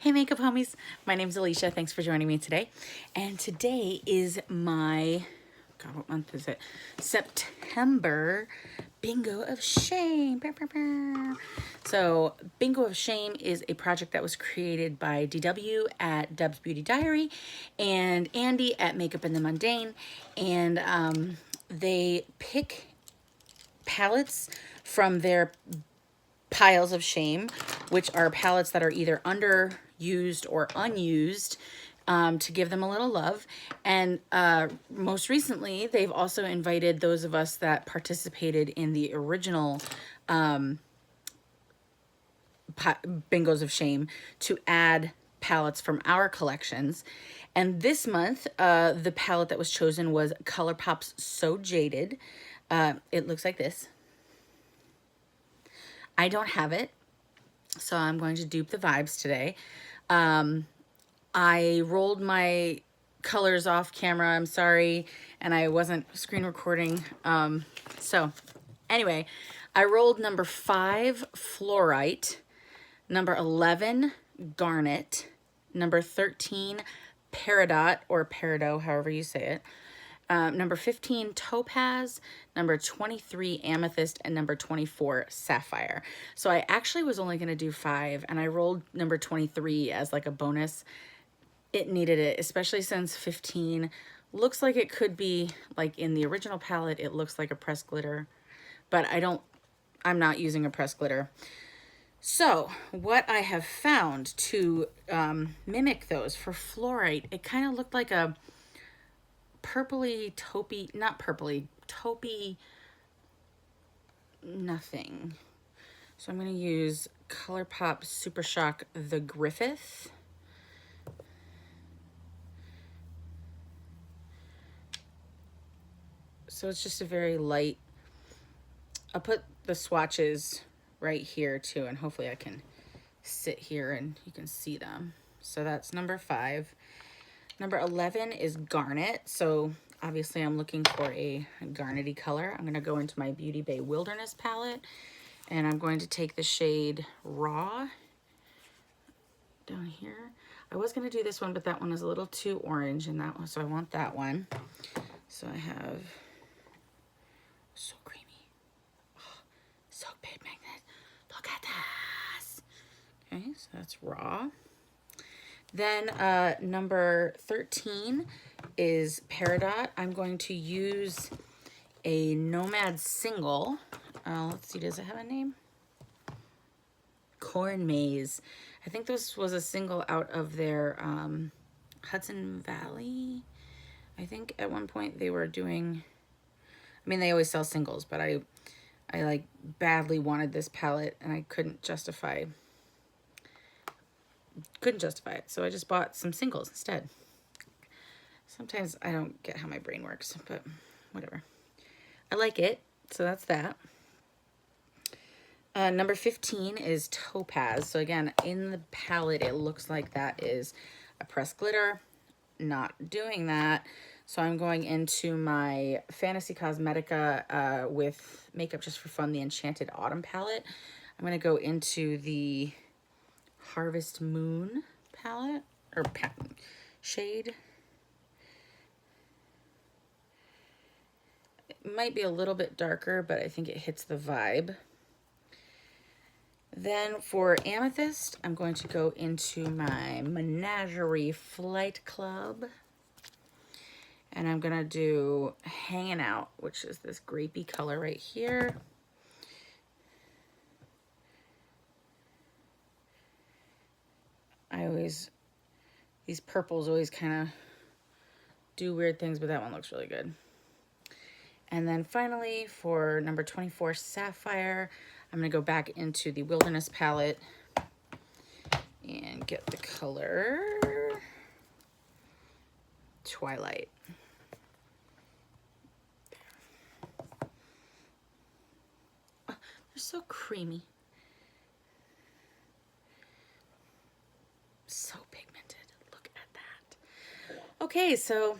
Hey makeup homies, my name's Alicia. Thanks for joining me today. And today is my, God, what month is it? September Bingo of Shame. So Bingo of Shame is a project that was created by DW at Dub's Beauty Diary and Andie at Makeup and the Mundane. And they pick palettes from their piles of shame, which are palettes that are either underused or unused, to give them a little love. And most recently, they've also invited those of us that participated in the original Bingos of Shame to add palettes from our collections. And this month, the palette that was chosen was Colourpop's So Jaded. It looks like this. I don't have it, so I'm going to dupe the vibes today. I rolled my colors off camera, I'm sorry, and I wasn't screen recording. So anyway, I rolled number 5, Fluorite, number 11, Garnet, number 13, Peridot, or Peridot, however you say it, number 15, Topaz, number 23, Amethyst, and number 24, Sapphire. So I actually was only going to do 5, and I rolled number 23 as like a bonus. It needed it, especially since 15 looks like it could be like in the original palette. It looks like a pressed glitter, but I'm not using a pressed glitter. So what I have found to mimic those for Fluorite, it kind of looked like a purpley taupey, not purpley, taupey nothing. So I'm going to use Colourpop Super Shock the Griffith. So it's just a very light, I'll put the swatches right here too, and hopefully I can sit here and you can see them. So that's number 5. Number 11 is Garnet. So obviously I'm looking for a garnety color. I'm going to go into my Beauty Bay Wilderness palette, and I'm going to take the shade Raw down here. I was going to do this one, but that one is a little too orange, and that one, so I want that one. So I have so creamy, oh, so pigmented. Look at this. Okay, so that's Raw. Then number 13 is Peridot. I'm going to use a Nomad single. Let's see, does it have a name? Corn Maze. I think this was a single out of their Hudson Valley. I think at one point they were doing, I mean, they always sell singles, but I like badly wanted this palette and I couldn't justify it, so I just bought some singles instead. Sometimes I don't get how my brain works, but whatever. I like it, so that's that. Number 15 is Topaz. So again, in the palette, it looks like that is a pressed glitter. Not doing that. So I'm going into my Fantasy Cosmetica with Makeup Just for Fun, the Enchanted Autumn palette. I'm going to go into the Harvest Moon palette, or shade. It might be a little bit darker, but I think it hits the vibe. Then for Amethyst, I'm going to go into my Menagerie Flight Club. And I'm going to do Hanging Out, which is this grapey color right here. These purples always kind of do weird things, but that one looks really good. And then finally, for number 24, Sapphire, I'm going to go back into the Wilderness palette and get the color Twilight. Oh, they're so creamy. So pigmented. Look at that. Okay, so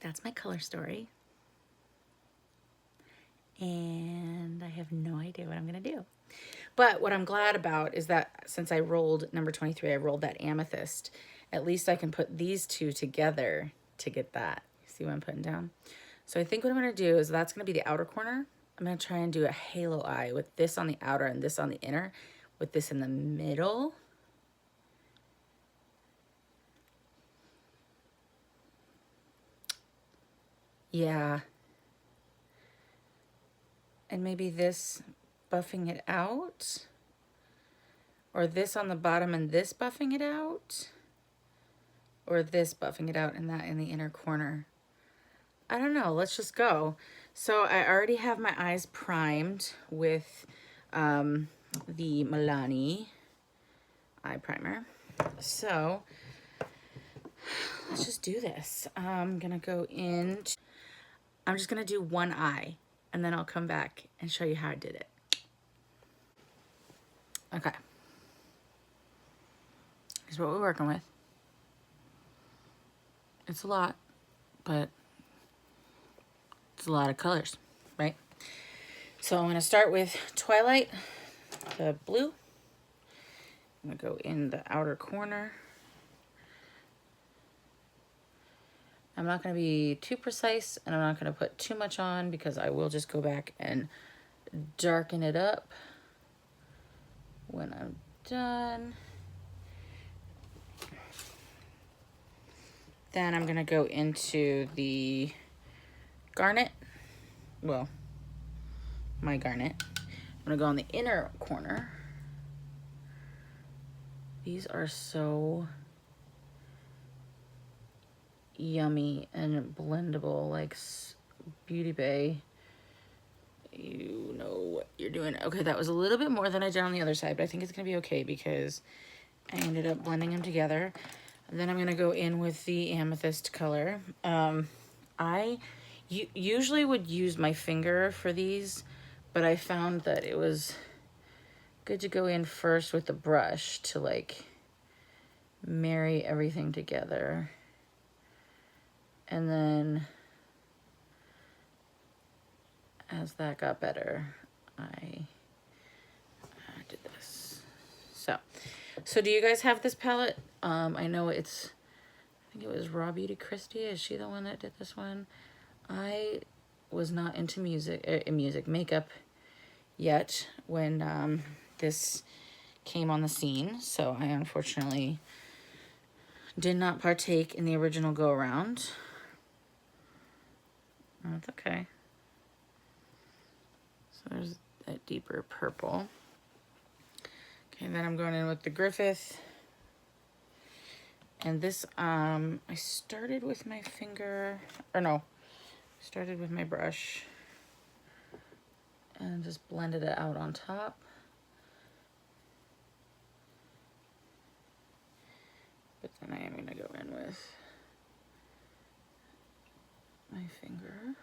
that's my color story. And I have no idea what I'm going to do. But what I'm glad about is that since I rolled number 23, I rolled that amethyst. At least I can put these two together to get that. See what I'm putting down? So I think what I'm going to do is that's going to be the outer corner. I'm going to try and do a halo eye with this on the outer and this on the inner, with this in the middle. Yeah. And maybe this buffing it out. Or this on the bottom and this buffing it out. Or this buffing it out and that in the inner corner. I don't know, let's just go. So I already have my eyes primed with the Milani eye primer. So let's just do this. I'm gonna go in. I'm just gonna do one eye and then I'll come back and show you how I did it. Okay. Here's what we're working with. It's a lot, but it's a lot of colors, right? So I'm gonna start with Twilight, the blue. I'm gonna go in the outer corner. I'm not gonna be too precise and I'm not gonna put too much on because I will just go back and darken it up when I'm done. Then I'm gonna go into the garnet. Well, my garnet. I'm gonna go on the inner corner. These are so yummy and blendable, like Beauty Bay. You know what you're doing. Okay, that was a little bit more than I did on the other side, but I think it's gonna be okay because I ended up blending them together. And then I'm gonna go in with the amethyst color. I usually would use my finger for these, but I found that it was good to go in first with the brush to like marry everything together. And then as that got better, I did this. So do you guys have this palette? I know it's, I think it was Raw Beauty Christie. Is she the one that did this one? I was not into makeup yet when this came on the scene. So I unfortunately did not partake in the original go around. That's okay. So there's that deeper purple. Okay, then I'm going in with the Griffith. And this, I started with my finger, or no, started with my brush and just blended it out on top. But then I am gonna go in with my finger.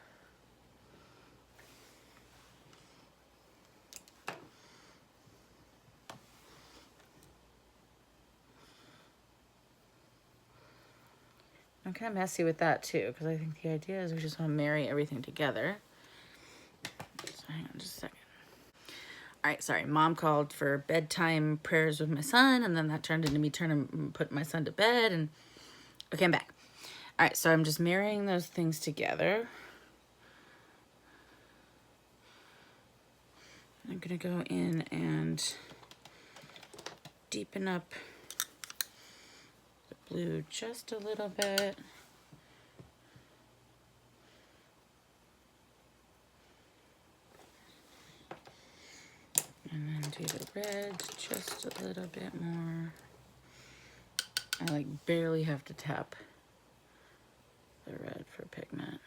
I'm kind of messy with that too, because I think the idea is we just want to marry everything together. So hang on just a second. All right, sorry, Mom called for bedtime prayers with my son, and then that turned into me putting my son to bed, and okay, I'm back. All right, so I'm just marrying those things together. I'm gonna go in and deepen up the blue just a little bit. And then do the red just a little bit more. I like barely have to tap the red for pigment.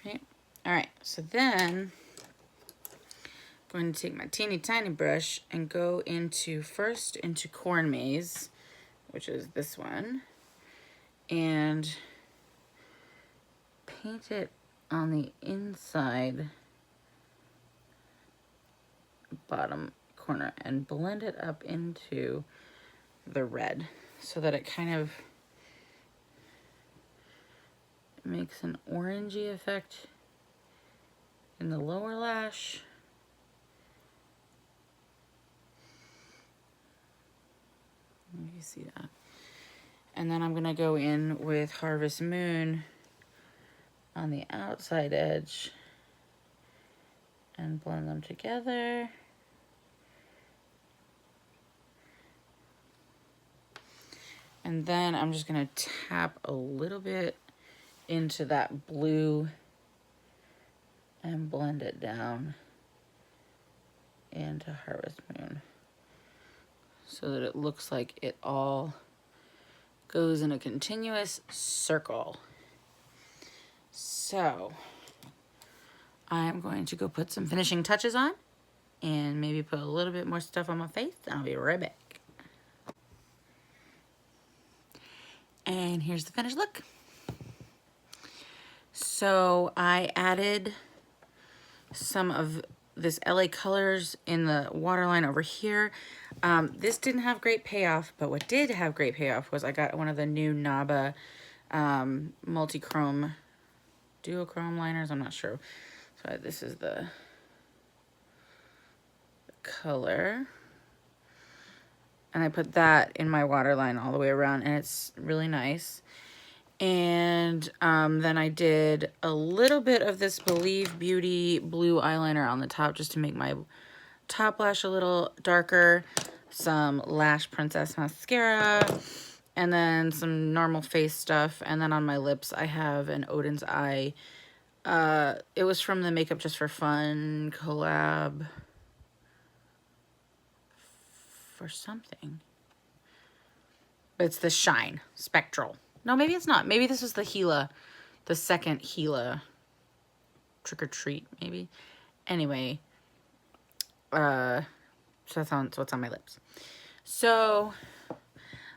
Okay. Right. All right, so then I'm going to take my teeny tiny brush and go first into Corn Maze, which is this one, and paint it on the inside bottom corner and blend it up into the red so that it kind of makes an orangey effect in the lower lash. You see that. And then I'm gonna go in with Harvest Moon on the outside edge and blend them together. And then I'm just gonna tap a little bit into that blue and blend it down into Harvest Moon so that it looks like it all goes in a continuous circle. So I'm going to go put some finishing touches on and maybe put a little bit more stuff on my face, and I'll be right back. And here's the finished look. So I added some of this LA Colors in the waterline over here. This didn't have great payoff, but what did have great payoff was I got one of the new Naba multi-chrome duochrome liners. I'm not sure. So this is the color. And I put that in my waterline all the way around, and it's really nice. And then I did a little bit of this Believe Beauty blue eyeliner on the top just to make my top lash a little darker. Some Lash Princess mascara, and then some normal face stuff. And then on my lips I have an Odin's Eye. It was from the Makeup Just for Fun collab for something. But it's the Shine Spectral. No, maybe it's not. Maybe this was the Gila, the second Gila Trick or Treat, maybe. Anyway, so that's on, so it's on my lips. So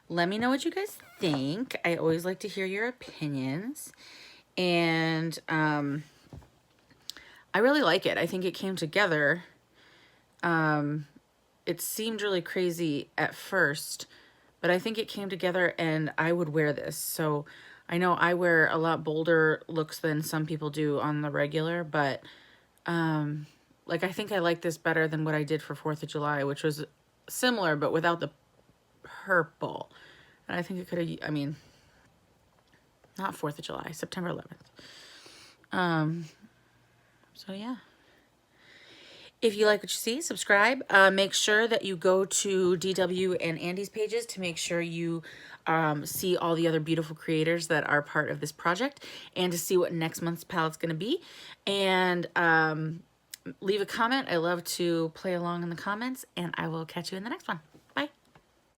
let me know what you guys think. I always like to hear your opinions. And I really like it. I think it came together. It seemed really crazy at first, but I think it came together, and I would wear this. So I know I wear a lot bolder looks than some people do on the regular, but like I think I like this better than what I did for 4th of July, which was similar but without the purple. And I think it could have, I mean, not 4th of July, September 11th. So yeah. If you like what you see, subscribe. Make sure that you go to DW and Andie's pages to make sure you see all the other beautiful creators that are part of this project, and to see what next month's palette's going to be. And leave a comment. I love to play along in the comments, and I will catch you in the next one.